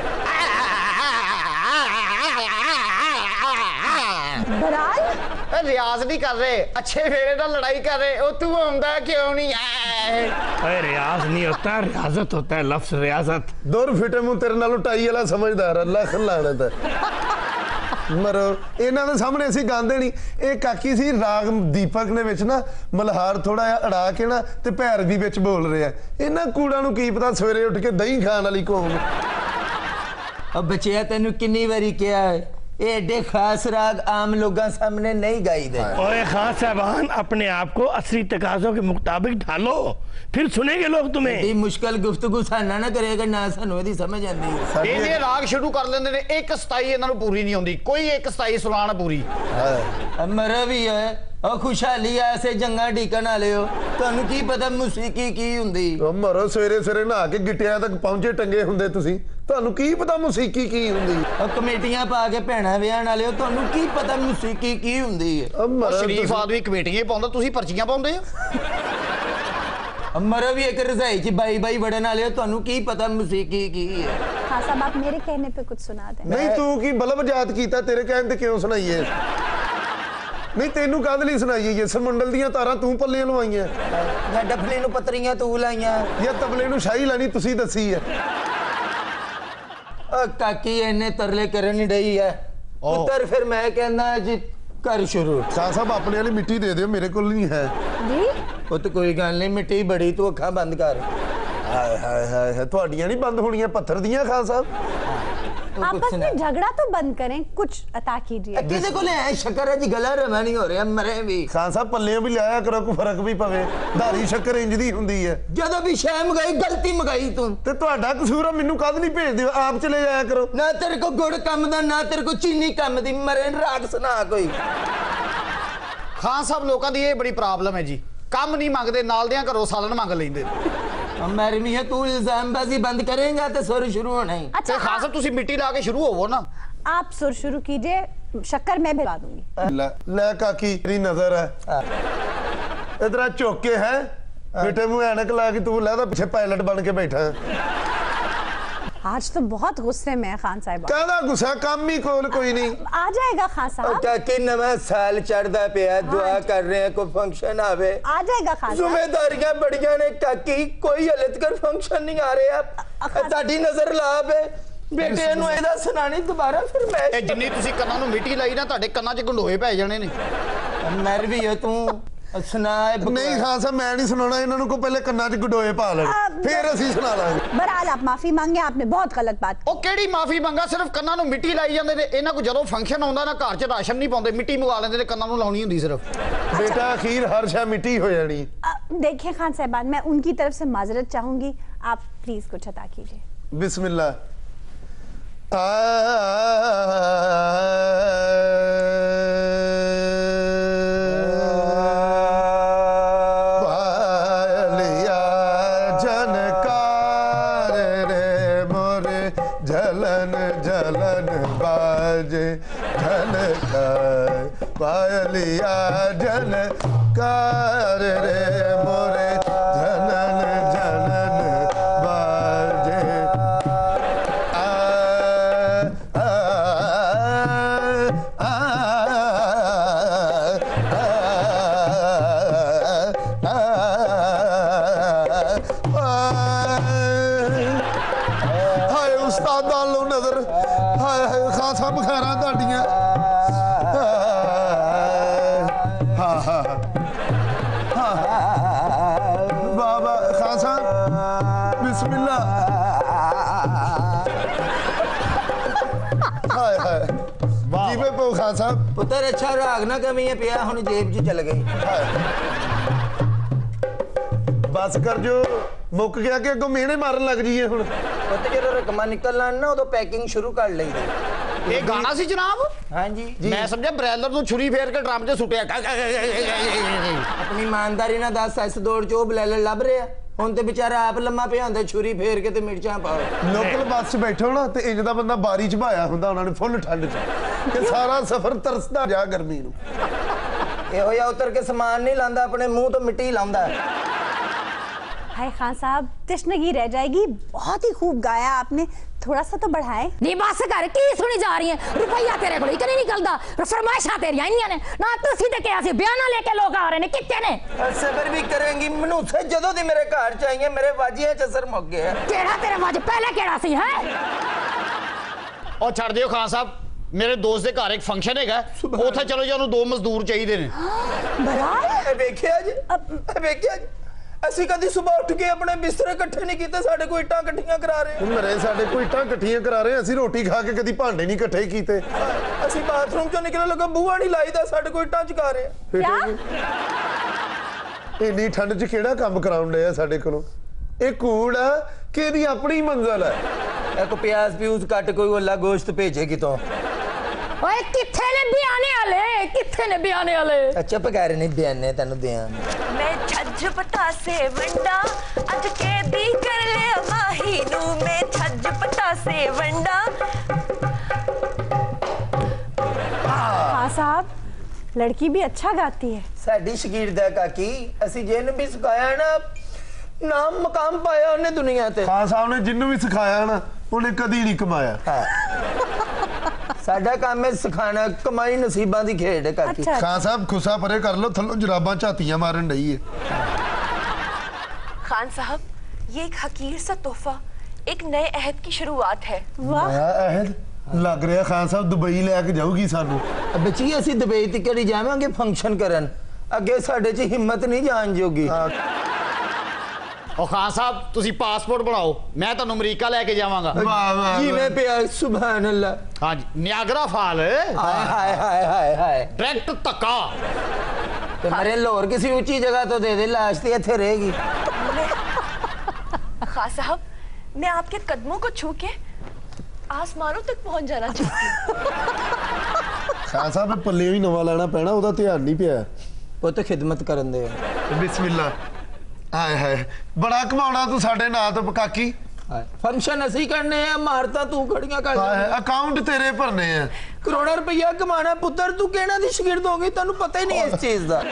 रियाज नहीं कर रहे, अच्छे फेरे ना लड़ाई कर रहे हो, तू आंदा क्यों नहीं है? अरे रियाज नहीं होता, रियाजत होता है। लफ्ज रियाजत दूर फिटे मुंह तेरे नालों टाई वाला समझदार अल्लाह खलाने ते मरो इन्हां दे सामने ਅਸੀਂ गांदे नहीं। ਇਹ ਕਾਕੀ ਸੀ ਰਾਗ ਦੀਪਕ ਨੇ ਵਿੱਚ ਨਾ ਮਲਹਾਰ ਥੋੜਾ ਜਿਹਾ ਅੜਾ ਕੇ ਨਾ ਤੇ ਭੈਰ ਵੀ ਵਿੱਚ ਬੋਲ ਰਿਹਾ। ਇਹਨਾਂ ਕੂੜਾਂ ਨੂੰ ਕੀ ਪਤਾ ਸਵੇਰੇ ਉੱਠ ਕੇ ਦਹੀਂ ਖਾਣ ਵਾਲੀ ਕੌਮ। अब बचिया तेनू किन्नी बारी कहा है एडे खास राग आम लोगों सामने नहीं गाई दे। ओए खान साहबान, अपने आप को असली तकाजों के मुताबिक ढालो, फिर सुनेंगे लोग तुम्हें। बड़ी मुश्किल गुफ्तगू साना ना करेगा ना सानू ਇਹਦੀ ਸਮਝ ਆਂਦੀ। ਇਹ ਰਾਗ ਸ਼ੁਰੂ ਕਰ ਲੈਂਦੇ ਨੇ, ਇੱਕ ਸਤਾਈ ਇਹਨਾਂ ਨੂੰ ਪੂਰੀ ਨਹੀਂ ਆਉਂਦੀ, ਕੋਈ ਇੱਕ ਸਤਾਈ ਸੁਣਾਣ ਪੂਰੀ। ਮਰਾ ਵੀ ਹੈ ਉਹ ਖੁਸ਼ਹਾਲੀ ਐਸੇ ਜੰਗਾ ਢੀਕਣ ਵਾਲੇ ਹੋ, ਤੁਹਾਨੂੰ ਕੀ ਪਤਾ ਮੌਸੀਕੀ ਕੀ ਹੁੰਦੀ। ਉਹ ਮਰੋ ਸਵੇਰੇ ਸਵੇਰੇ ਨਹਾ ਕੇ ਗਿੱਟਿਆਂ ਤੱਕ ਪਹੁੰਚੇ ਟੰਗੇ ਹੁੰਦੇ ਤੁਸੀਂ, ਤੁਹਾਨੂੰ ਕੀ ਪਤਾ ਮੌਸੀਕੀ ਕੀ ਹੁੰਦੀ। ਉਹ ਕਮੇਟੀਆਂ ਪਾ ਕੇ ਭੈਣਾਂ ਵਿਆਹਣ ਵਾਲੇ ਹੋ, ਤੁਹਾਨੂੰ ਕੀ ਪਤਾ ਮੌਸੀਕੀ ਕੀ ਹੁੰਦੀ ਹੈ। ਉਹ ਸ਼ਰੀਫ ਆਦਮੀ ਕਮੇਟੀਆਂ ਪਾਉਂਦਾ, ਤੁਸੀਂ ਪਰਚੀਆਂ ਪਾਉਂਦੇ ਹੋ। ਮਰਾ ਵੀ ਇੱਕ ਰਜ਼ਾਈ ਚ ਬਾਈ ਬਾਈ ਵੜਨ ਵਾਲੇ ਹੋ, ਤੁਹਾਨੂੰ ਕੀ ਪਤਾ ਮੌਸੀਕੀ ਕੀ ਹੈ। हाँ साहब आप मेरे कहने पे कुछ सुना दें। ਨਹੀਂ ਤੂੰ ਕੀ ਬਲਬ ਜਾਤ ਕੀਤਾ, ਤੇਰੇ ਕਹਿਣ ਤੇ ਕਿਉਂ ਸੁਣਾਈਏ। ਨਹੀਂ ਤੈਨੂੰ ਕਾਹਦੇ ਲਈ ਸੁਣਾਈਏ, ਇਹ ਸਮੁੰਡਲ ਦੀਆਂ ਤਾਰਾਂ ਤੂੰ ਪੱਲੇ ਲਵਾਈਆਂ ਜਾਂ ਡਫਲੇ ਨੂੰ ਪਤਰੀਆਂ ਤੂੰ ਲਾਈਆਂ ਜਾਂ ਤਬਲੇ ਨੂੰ ਸ਼ਾਹੀ ਲਾਣੀ ਤੁਸੀਂ ਦੱਸੀ ਹੈ। ਉਹ ਕਾਕੀ ਇਹਨੇ ਤਰਲੇ ਕਰਨ ਹੀ ਡਈ ਹੈ ਪੁੱਤਰ, ਫਿਰ ਮੈਂ ਕਹਿੰਦਾ ਜੀ ਕਰ ਸ਼ੁਰੂ। ਖਾਨ ਸਾਹਿਬ ਆਪਣੇ ਵਾਲੀ ਮਿੱਟੀ ਦੇ ਦਿਓ, ਮੇਰੇ ਕੋਲ ਨਹੀਂ ਹੈ जी ਉਹ ਤਾਂ ਕੋਈ ਗੱਲ ਨਹੀਂ, ਮਿੱਟੀ ਬੜੀ, ਤੂੰ ਅੱਖਾਂ ਬੰਦ ਕਰ। ਹਾਏ ਹਾਏ ਹਾਏ, ਤੁਹਾਡੀਆਂ ਨਹੀਂ ਬੰਦ ਹੋਣੀਆਂ, ਪੱਥਰ ਦੀਆਂ ਖਾਨ ਸਾਹਿਬ। आपस में झगड़ा तो बंद करें, कुछ अता कीजिए। ਕਿਹਦੇ ਕੋਲ ਹੈ ਸ਼ੱਕਰ ਹੈ ਜੀ, ਗਲਾ ਰਵਾ ਨਹੀਂ ਹੋ ਰਿਹਾ, ਮਰੇ ਵੀ। ਖਾਨ ਸਾਹਿਬ ਪੱਲਿਆਂ ਵੀ ਲਿਆਇਆ ਕਰੋ, ਕੋਈ ਫਰਕ ਵੀ ਪਵੇ, ਧਾਰੀ ਸ਼ੱਕਰ ਇੰਜ ਦੀ ਹੁੰਦੀ ਹੈ। ਜਦੋਂ ਵੀ ਸ਼ੈ ਮੰਗਾਈ ਗਲਤੀ ਮੰਗਾਈ ਤੂੰ, ਤੇ ਤੁਹਾਡਾ ਕਸੂਰ ਆ, ਮੈਨੂੰ ਕਦ ਨਹੀਂ ਭੇਜਦੇ, ਆਪ ਚਲੇ ਜਾਇਆ ਕਰੋ। ਨਾ ਤੇਰੇ ਕੋ ਗੁੜ ਕੰਮ ਦਾ, ਨਾ ਤੇਰੇ ਕੋ ਚੀਨੀ ਕੰਮ ਦੀ, ਮਰੇ ਰਾਗ ਸੁਣਾ ਕੋਈ। ਖਾਨ ਸਾਹਿਬ ਲੋਕਾਂ ਦੀ ਇਹ ਬੜੀ ਪ੍ਰੋਬਲਮ ਹੈ ਜੀ, ਕੰਮ ਨਹੀਂ ਮੰਗਦੇ, ਨਾਲ ਦਿਆਂ ਘਰੋਂ ਸਾਲਣ ਮੰਗ ਲੈਂਦੇ। मेरी मियाँ तू इल्जामबाजी बंद करेगा तो सुर शुरू होना ही। अच्छा खान साहब तुसी मिट्टी ला के शुरू होवो ना। आप सुर शुरू कीजिए, शक्कर मैं भिजवा दूंगी। ले काकी तेरी नजर है, इधर चौक के है बेटे मुंह ऐनक ला के तू लहदा पीछे पायलट बन के बैठा है। आज तो बहुत गुस्से में है खान साहब। कहदा गुस्सा काम ही कोई नहीं। आ जाएगा खान साहब। काकी नवा साल चढ़दा पिया, दुआ कर रहे हैं कोई फंक्शन आवे। आ जाएगा खान साहब। जिम्मेदारियां बड़ियां ने काकी, कोई हलत कर फंक्शन नहीं आ रहे। ताड़ी नजर ला पे बेटे ਨੂੰ ਇਹਦਾ ਸੁਣਾਣੀ ਦੁਬਾਰਾ, ਫਿਰ ਮੈਂ ਇਹ ਜਿੰਨੀ ਤੁਸੀਂ ਕੰਨਾਂ ਨੂੰ ਮਿੱਟੀ ਲਾਈ ਨਾ, ਤੁਹਾਡੇ ਕੰਨਾਂ 'ਚ ਗੰਡੋਏ ਪੈ ਜਾਣੇ ਨੇ। ਮਰ ਵੀ ਹੈ ਤੂੰ ਸੁਣਾ। नहीं खान साहब मैं नहीं सुनाना, इन्होंने को पहले कन्ना च गडोए पा लेने, फिर ਅਸੀਂ ਸੁਣਾ ਲਾਂਗੇ। बहरहाल आप माफी मांगे, आपने बहुत गलत बात। ਉਹ ਕਿਹੜੀ ਮਾਫੀ ਮੰਗਾ, ਸਿਰਫ ਕੰਨਾਂ ਨੂੰ ਮਿੱਟੀ ਲਾਈ ਜਾਂਦੇ ਨੇ। ਇਹਨਾਂ ਕੋ ਜਦੋਂ ਫੰਕਸ਼ਨ ਆਉਂਦਾ ਨਾ, ਘਰ 'ਚ ਰਾਸ਼ਨ ਨਹੀਂ ਪਾਉਂਦੇ, ਮਿੱਟੀ ਮੰਗਾ ਲੈਂਦੇ ਨੇ, ਕੰਨਾਂ ਨੂੰ ਲਾਉਣੀ ਹੁੰਦੀ ਸਿਰਫ। बेटा अखीर हर शय मिट्टी हो जानी। देखिए खान साहबान, मैं उनकी तरफ से माजरत चाहूंगी, आप प्लीज कुछ अता कीजिए। बिस्मिल्लाह। पायलिया जनकार रे मोरे जनन जनन बाजे। हाय उस्ताद लो नजर, हाय हाय खान साहब खैरा ताड़ियां। बाबा खान साहब बिस्मिल्लाह। हाय हाय जीवे पो खान साहब। पुत्र अच्छा राग ना कमी है पिया, हुन जेब च चल गई। बस कर जो मुक गया कि अगों मेहने मारन लग जाइए हुन। पुत्र जदों रकमा निकल आन ना, उदों पैकिंग शुरू कर लईदी। ਇਹ ਗਾਣਾ ਸੀ ਜਨਾਬ? हाँ जी ਮੈਂ ਸਮਝਿਆ ਬ੍ਰੈਲਰ ਨੂੰ ਛੁਰੀ ਫੇਰ ਕੇ ਡਰਮ 'ਚ ਸੁੱਟਿਆ। अपनी ईमानदारी ना दस इस दौड़ चो बलैल लभ रहा ਹੁਣ ਤੇ ਵਿਚਾਰਾ ਆਪ ਲੰਮਾ ਪਿਆ ਹੁੰਦਾ, ਛੁਰੀ ਫੇਰ ਕੇ ਤੇ ਮਿਰਚਾਂ ਪਾਓ। ਲੋਕਲ ਬੱਸ 'ਚ ਬੈਠੋ ਨਾ ਤੇ ਇੰਜ ਦਾ ਬੰਦਾ ਬਾਰੀ 'ਚ ਭਾਇਆ ਹੁੰਦਾ ਉਹਨਾਂ ਨੇ ਫੁੱਲ ਠੰਡ 'ਚ, ਕਿ ਸਾਰਾ ਸਫ਼ਰ ਤਰਸਦਾ ਜਾ ਗਰਮੀ ਨੂੰ। ਇਹੋ ਜਿਹਾ ਉਤਰ ਕੇ ਸਮਾਨ ਨਹੀਂ ਲਾਂਦਾ, ਆਪਣੇ ਮੂੰਹ ਤੋਂ ਮਿੱਟੀ ਲਾਉਂਦਾ। हाय खान साहब, तशनगी रह जाएगी, बहुत ही खूब गाया आपने, थोड़ा सा तो बढ़ाए। नी बस कर की सुनी जा रही है, रुपया तेरे को नहीं निकलता, फरमाइशां तेरियां इन्नियां ने ना, तुसी ते क्या सी बयाना लेके लोग आ रहे ने, कितने ने सबर भी करेंगी मनुसे, जदों दी मेरे घर च आई है मेरे वाजियां च असर मुक गया। केड़ा तेरे वाज पहले केड़ा सी है? और छड़ दियो खान साहब, मेरे दोस्त दे घर एक फंक्शन हैगा, उत्थे चलो जी, ओनू 2 मजदूर चाहिए ने। बराल वेखिया जी, वेखिया जी ਅਸੀਂ ਕਦੀ ਸਵੇਰ ਉੱਠ ਕੇ ਆਪਣੇ ਬਿਸਤਰੇ ਇਕੱਠੇ ਨਹੀਂ ਕੀਤੇ ਸਾਡੇ ਕੋਈ ਇੱਟਾਂ ਇਕੱਠੀਆਂ ਕਰਾ ਰਹੇ ਮਰੇ ਸਾਡੇ ਕੋਈ ਇੱਟਾਂ ਇਕੱਠੀਆਂ ਕਰਾ ਰਹੇ ਅਸੀਂ ਰੋਟੀ ਖਾ ਕੇ ਕਦੀ ਭਾਂਡੇ ਨਹੀਂ ਇਕੱਠੇ ਕੀਤੇ ਅਸੀਂ ਬਾਥਰੂਮ ਚੋਂ ਨਿਕਲਣ ਲੱਗਾ ਬੂਹਾ ਨਹੀਂ ਲਾਈਦਾ ਸਾਡੇ ਕੋਈ ਇੱਟਾਂ ਚੁਕਾ ਰਹੇ क्या ਇੰਨੀ ਠੰਡ 'ਚ ਕਿਹੜਾ ਕੰਮ ਕਰਾਉਣ ਡਏ ਆ ਸਾਡੇ ਕੋਲੋਂ ਇਹ ਕੂੜ ਆ ਕਿ ਇਹਦੀ ਆਪਣੀ ਮੰਜ਼ਲ ਹੈ ਇਹ ਕੋ ਪਿਆਜ਼ ਪਿਊਜ਼ ਕੱਟ ਕੋਈ ਵੱਲਾ ਗੋਸ਼ਤ ਭੇਜੇ ਕਿਤੋਂ ਓਏ ਕਿੱਥੇ ਨੇ ਬਿਆਨੇ ਵਾਲੇ ਕਿੱਥੇ ਨੇ ਬਿਆਨੇ ਵਾਲੇ ਅੱਛਾ ਪਕਾ ਰਹੇ ਨੇ ਬਿਆਨੇ ਤੈਨੂੰ ਦਿਆਂ मैं छज पतासे वंडा अज के दी कर ले माही नू मैं छज पतासे वंडा हाँ साहब लड़की भी अच्छा गाती है ਸਾਡੀ ਸ਼ਗੀਰਦਾ ਕਾਕੀ ਅਸੀਂ ਜਿਹਨੂੰ ਵੀ ਸਿਖਾਇਆ ਨਾ ਨਾਮ ਮਕਾਮ ਪਾਇਆ ਉਹਨੇ ਦੁਨੀਆ ਤੇ ਖਾਨ ਸਾਹਿਬ ਨੇ ਜਿੰਨੂੰ ਵੀ ਸਿਖਾਇਆ ਨਾ ਉਹਨੇ ਕਦੀ ਨਹੀਂ ਕਮਾਇਆ ਸਾਡਾ ਕੰਮ ਹੈ ਸਿਖਾਣਾ ਕਮਾਈ ਨਸੀਬਾਂ ਦੀ ਖੇਡ ਹੈ ਕਾਕੀ अच्छा ਖਾਨ ਸਾਹਿਬ ਖੁੱਸਾ ਪਰੇ ਕਰ ਲੋ ਥੱਲੋਂ ਜਰਾਬਾਂ ਝਾਤੀਆਂ ਮਾਰਨ ਡਈ ਏ खान साहब ये एक हकीर सा तोहफा एक नए अहद की शुरुआत है वाह ਨया ਅਹਿਦ ਲੱਗ ਰਿਹਾ ਖਾਨ ਸਾਹਿਬ ਦੁਬਈ ਲੈ ਕੇ ਜਾਊਗੀ ਸਾਨੂੰ ਬੱਚੀ ਅਸੀਂ ਦੁਬਈ ਤੱਕ ਹੀ ਜਾਵਾਂਗੇ ਫੰਕਸ਼ਨ ਕਰਨ ਅੱਗੇ ਸਾਡੇ 'ਚ ਹਿੰਮਤ ਨਹੀਂ ਜਾਣ ਜੋਗੀ ਉਹ ਖਾਨ ਸਾਹਿਬ ਤੁਸੀਂ ਪਾਸਪੋਰਟ ਬਣਾਓ ਮੈਂ ਤੁਹਾਨੂੰ ਅਮਰੀਕਾ ਲੈ ਕੇ ਜਾਵਾਂਗਾ ਵਾਹ ਵਾਹ ਜਿਵੇਂ ਪਿਆ ਸੁਭਾਨ ਅੱਲਾ ਹਾਂਜੀ ਨਿਆਗਰਾ ਫਾਲ ਹਾਏ ਹਾਏ ਹਾਏ ਹਾਏ ਹਾਏ ਡਾਇਰੈਕਟ ਧੱਕਾ ਤੇ ਮਰੇ ਲੋਰ ਕਿਸੇ ਉੱਚੀ ਜਗ੍ਹਾ ਤੋਂ ਦੇ ਦੇ ਲਾਸ਼ ਤੇ ਇੱਥੇ ਰਹੇਗੀ खान साहब मैं आपके कदमों को छू के आसमानों तक पहुंच जाना चाहती हूँ ਖਾਨ ਸਾਹਿਬ ਪੱਲੇ ਵੀ ਨਵਾਂ ਲੈਣਾ ਪੈਣਾ ਉਹਦਾ ਧਿਆਨ ਨਹੀਂ ਪਿਆ ਉਹ ਤਾਂ ਖਿਦਮਤ ਕਰਨ ਦੇ ਬਿਸਮਿਲ੍ਲਾ ਹਾਏ ਹਾਏ ਬੜਾ ਕਮਾਉਣਾ ਤੂੰ ਸਾਡੇ ਨਾਂ ਤੋਂ ਕਾਕੀ ਫੰਕਸ਼ਨ ਅਸੀਂ ਕਰਨੇ ਆ ਮਾਰਤਾ ਤੂੰ ਖੜੀਆਂ ਕਰ ਹਾਏ ਅਕਾਊਂਟ ਤੇਰੇ ਭਰਨੇ ਆ ਕਰੋੜਾਂ ਰੁਪਈਆ ਕਮਾਣਾ ਪੁੱਤਰ ਤੂੰ ਕਿਹਨਾਂ ਦੀ ਸ਼ਾਗਿਰਦ ਹੋਗੀ ਤੈਨੂੰ ਪਤਾ ਹੀ ਨਹੀਂ ਇਸ ਚੀਜ਼ ਦਾ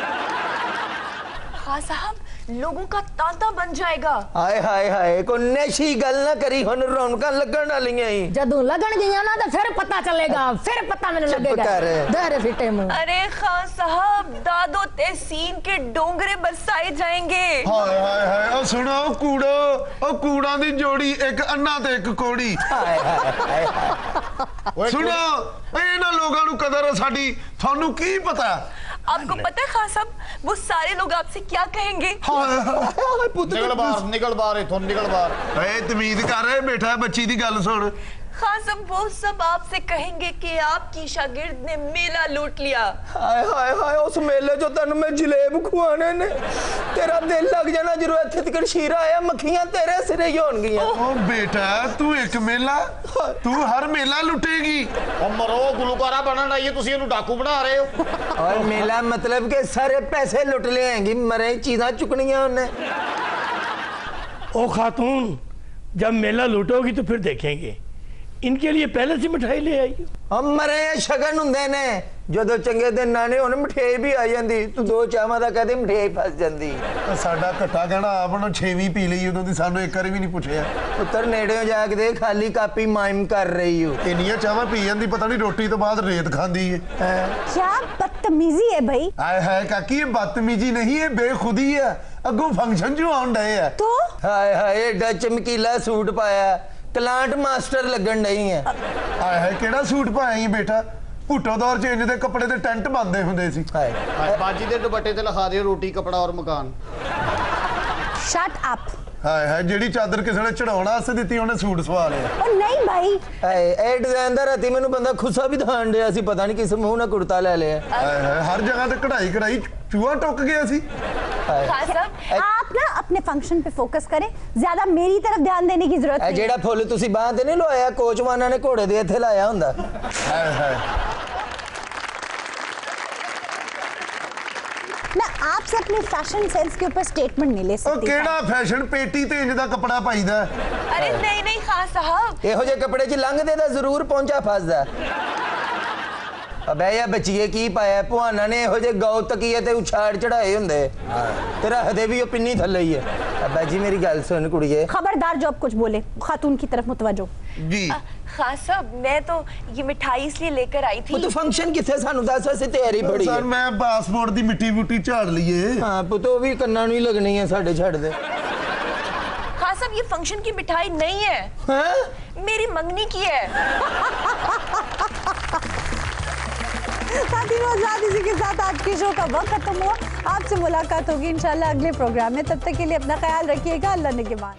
खान साहब लोगों का तांता बन जाएगा ਹਾਏ ਹਾਏ ਹਾਏ ਕੋ ਨਸ਼ੀ ਗੱਲ ਨਾ ਕਰੀ ਹੁਣ ਰੌਣਕਾਂ ਲੱਗਣ ਵਾਲੀਆਂ ਹੀ ਜਦੋਂ लगन गया ना तो फिर पता चलेगा फिर पता मैंने चुप लगेगा कर। दर फिटे मुंह अरे खान साहब दादो तहसीन के डोंगरे बरसाए जाएंगे ਹਾਏ ਹਾਏ ਹਾਏ ਉਹ ਸੁਣੋ ਉਹ ਕੂੜਾਂ ਦੀ ਜੋੜੀ ਇੱਕ ਅੰਨਾ ਤੇ ਇੱਕ ਕੋੜੀ ਹਾਏ ਹਾਏ ਹਾਏ ਹਾਏ ਸੁਣੋ ਇਹਨਾਂ ਲੋਕਾਂ ਨੂੰ ਕਦਰ ਆ ਸਾਡੀ ਤੁਹਾਨੂੰ ਕੀ ਪਤਾ आपको पता है खान साहब वो सारे लोग आपसे क्या कहेंगे ਹਾਏ ਹਾਏ ਪੁੱਤ ਨਿਕਲ ਬਾਹਰ ਇਥੋਂ ਨਿਕਲ ਬਾਹਰ ਏ ਤਮੀਜ਼ ਕਰ ਬੇਟਾ ਬੱਚੀ ਦੀ ਗੱਲ ਸੁਣ खान साहब वो सब आपसे कहेंगे कि आपकी शागिर्द ने मेला लूट लिया ਹਾਏ ਹਾਏ ਹਾਏ ਉਸ ਮੇਲੇ 'ਚੋਂ ਤੈਨੂੰ ਮੈਂ ਜਲੇਬ ਖਵਾਣੇ ਨੇ ਤੇਰਾ ਦਿਲ ਲੱਗ ਜਾਣਾ ਜਦੋਂ ਇੱਥੇ ਤੱਕ ਸ਼ੀਰਾ ਆਇਆ ਮੱਖੀਆਂ ਤੇਰੇ ਸਿਰੇ ਹੀ ਹੋਣਗੀਆਂ ਉਹ ਬੇਟਾ ਤੂੰ ਇੱਕ ਮੇਲਾ ਤੂੰ ਹਰ ਮੇਲਾ ਲੁੱਟੇਗੀ ਉਹ ਮਰੋ ਗੁਲੂਕਾਰਾ ਬਣਨ ਆਈਏ ਤੁਸੀਂ ਇਹਨੂੰ ਡਾਕੂ ਬਣਾ ਰਹੇ ਹੋ और मेला मतलब के सारे पैसे लुट ले आएंगी मरे चीज़ां चुकनियां उन्हें ओ खातून जब मेला लूटोगी तो फिर देखेंगे इनके लिए पहले से मिठाई ले आई हम मरे शगन हुंदे ने ਜਦੋਂ ਚੰਗੇ ਦਿਨ ਨਾਣੇ ਹੁਣ ਮਠਿਆਈ ਵੀ ਆ ਜਾਂਦੀ ਤੂੰ ਦੋ ਚਾਵਾਂ ਦਾ ਕਹਦੇ ਮਠਿਆਈ ਫਸ ਜਾਂਦੀ ਸਾਡਾ ਘੱਟਾ ਕਹਿਣਾ ਆਪ ਨੂੰ 6ਵੀਂ ਪੀ ਲਈ ਉਦੋਂ ਦੀ ਸਾਨੂੰ ਇੱਕ ਵਾਰੀ ਵੀ ਨਹੀਂ ਪੁੱਛਿਆ ਪੁੱਤਰ ਨੇੜਿਓਂ ਜਾ ਕੇ ਦੇ ਖਾਲੀ ਕਾਪੀ ਮਾਇਮ ਕਰ ਰਹੀ ਹੂੰ ਇੰਨੀਆਂ ਚਾਵਾਂ ਪੀ ਜਾਂਦੀ ਪਤਾ ਨਹੀਂ ਰੋਟੀ ਤੋਂ ਬਾਅਦ ਰੇਤ ਖਾਂਦੀ ਏ क्या बदतमीजी है भाई ਆਏ ਹਾਏ ਕਾਕੀ ਇਹ ਬਦਤਮੀਜੀ ਨਹੀਂ ਇਹ ਬੇਖੁਦੀ ਹੈ ਅੱਗੋਂ ਫੰਕਸ਼ਨ ਚ ਆਉਣ ਡਏ ਆ तो ਹਾਏ ਹਾਏ ਏਡਾ ਚਮਕੀਲਾ ਸੂਟ ਪਾਇਆ ਕਲਾਂਟ ਮਾਸਟਰ ਲੱਗਣ ਨਹੀਂ ਹੈ ਆਏ ਹਾਏ ਕਿਹੜਾ ਸੂਟ ਪਾਇਆ ਈ ਬੇਟਾ ਭੁੱਟੋ ਦੌਰ ਚ ਇੰਜ ਦੇ ਕੱਪੜੇ ਦੇ ਟੈਂਟ ਬੰਦੇ ਹੁੰਦੇ ਸੀ ਹਾਏ ਬਾਜੀ ਦੇ ਦੁਪੱਟੇ ਤੇ ਲਿਖਾ ਦਿਓ ਰੋਟੀ ਕਪੜਾ ਔਰ ਮਕਾਨ शट अप ਹਾਏ ਹਾਏ ਜਿਹੜੀ ਚਾਦਰ ਕਿਸੇ ਨੇ ਚੜਾਉਣਾ ਵਾਸਤੇ ਦਿੱਤੀ ਉਹਨੇ ਸੂਟ ਸਵਾ ਲਿਆ और नहीं भाई ਹਾਏ ਇਹ ਡਿਜ਼ਾਈਨ ਦਾ ਰਾਤੀ ਮੈਨੂੰ ਬੰਦਾ ਖੁੱਸਾ ਵੀ ਦਿਖਾਣ ਡਿਆ ਸੀ ਪਤਾ ਨਹੀਂ ਕਿਸ ਮੂੰਹ ਨਾਲ ਕੁੜਤਾ ਲੈ ਲਿਆ ਹਾਏ ਹਾਏ ਹਰ ਜਗ੍ਹਾ ਤੇ ਕਢਾਈ ਚੂਹਾ ਟੁੱਕ ਗਿਆ ਸੀ खान साहब आप ना अपने फंक्शन पे फोकस करें ज्यादा मेरी तरफ ध्यान देने की जरूरत ਇਹ नहीं ਜਿਹੜਾ ਫੁੱਲ ਤੁਸੀਂ ਬਾਂਹ ਤੇ ਨਹੀਂ ਲਵਾਇਆ ਕੋਚਵਾਨਾਂ ਨੇ ਘੋੜੇ ਦੇ ਇੱਥੇ ਲਾਇਆ ਹੁੰਦਾ ਹਾਏ ਹਾਏ मैं आपसे अपने फैशन सेंस के ऊपर स्टेटमेंट नहीं ले ਉਹ सकती ਕਿਹੜਾ ਫੈਸ਼ਨ ਪੇਟੀ ਤੇ ਇੰਜ ਦਾ ਕੱਪੜਾ ਪਾਈਦਾ अरे नहीं नहीं खान साहब ਇਹੋ ਜਿਹੇ ਕੱਪੜੇ 'ਚ ਲੰਘਦੇ ਤਾਂ ਜ਼ਰੂਰ ਪਹੁੰਚਾ ਫਸਦਾ ਅਬੇ ਇਹ ਬੱਚੀਏ ਕੀ ਪਾਇਆ ਭਵਾਨਾ ਨੇ ਇਹੋ ਜਿਹੇ ਗੌ ਤਕੀਏ ਤੇ ਉਛਾੜ ਚੜਾਏ ਹੁੰਦੇ ਤੇ ਰੱਖਦੇ ਵੀ ਉਹ ਪਿੰਨੀ ਥੱਲੇ ਹੀ ਹੈ ਅੱਬਾ ਜੀ ਮੇਰੀ ਗੱਲ ਸੁਣ ਕੁੜੀਏ खबरदार जो आप कुछ बोले खातून की तरफ मुतवज्जो ਜੀ खान साहब मैं तो ये मिठाई इसलिए लेकर आई ਉਹ थी ਤਾਂ ਫੰਕਸ਼ਨ ਕਿੱਥੇ ਸਾਨੂੰ ਦੱਸ ਅਸੀਂ ਤਿਆਰੀ ਬੜੀ ਸਰ ਮੈਂ ਪਾਸਪੋਰਟ ਦੀ ਮਿੱਟੀ ਮੁੱਟੀ ਝਾੜ ਲਈਏ ਹਾਂ ਪੁੱਤ ਉਹ ਵੀ ਕੰਨਾਂ ਨੂੰ ਹੀ ਲੱਗਣੀ ਹੈ ਸਾਡੇ ਛੱਡ ਦੇ खान साहब ये फंक्शन की मिठाई नहीं है ਹਾਂ मेरी मंगनी की है साथी इसी के साथ आज के शो का वक्त खत्म हुआ आपसे मुलाकात होगी इंशाल्लाह अगले प्रोग्राम में। तब तक के लिए अपना ख्याल रखिएगा। अल्लाह निगहबान।